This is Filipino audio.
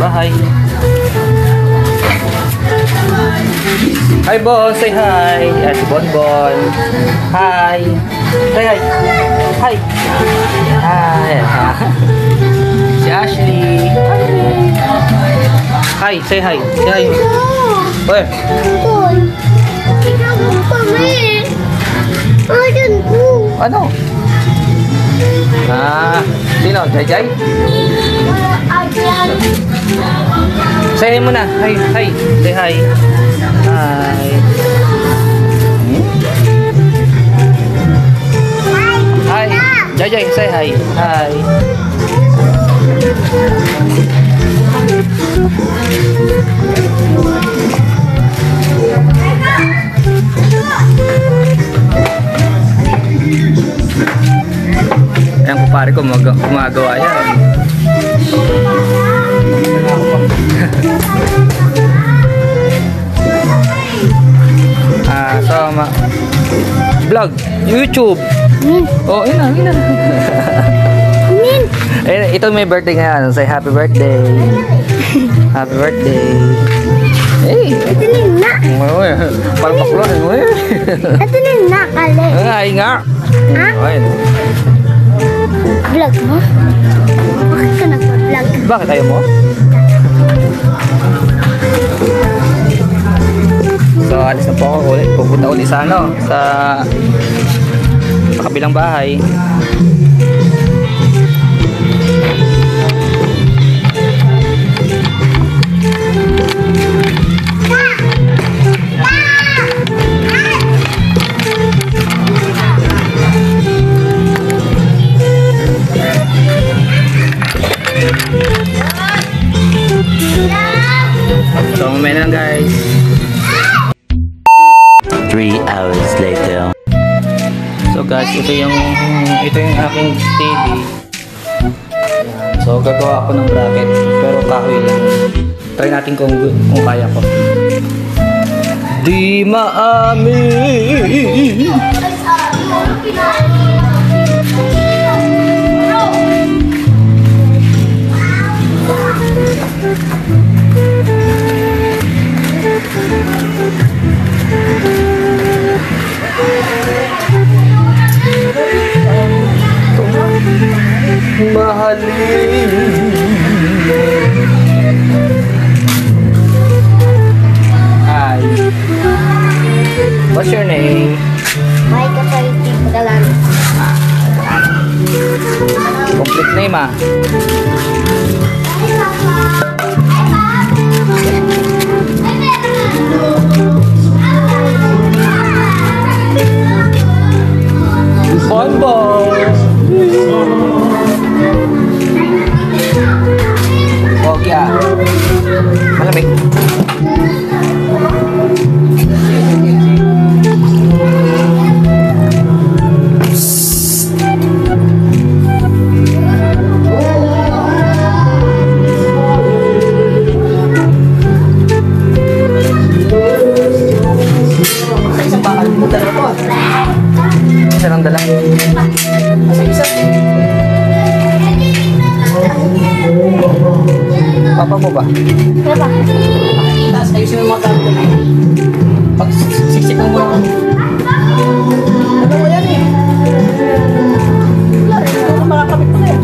bahay. Hi, Bon. Say hi. Yan, si Bonbon. Hi. Say hi. Hi. Hi. Si Ashley. Hi. Say hi. Say hi. Where? Ano? Sino? Jai? Say hi muna. Hi. Hi. Say hi. Hi. Hi. Jai, say hi. Hi. Ayan, kumpare ko gumagawa yan. Vlog, YouTube. Oh, ina. Ito may birthday ngayon. Say happy birthday. Happy birthday. Hey. Ito na. Parang baklo. Ito na kali. Ay nga. Ha? Vlog mo? Bakit ka nag-vlog? Bakit ayaw mo? So, alis na po ako ulit. Pupunta ulit sa sa kabilang bahay. So, mamaya na guys. 3 hours later. So guys, ito yung aking TV. So gagawa ako ng bracket, pero kahoy lang. Try natin kung kaya ko. Di maamin. Mahalin. Hi. What's your name? May kapalitin Dalan. Complete name Bonbon. Yeah. Malamig. Isang bakal mo dalawa po. Isa lang dala. Isa. Papa mo ba? Papa. Taas, ayusin mo mga gamit na yun. Pag siksik mo muna. Ano mo yan eh? Wala, ito ka makakapit pa na eh.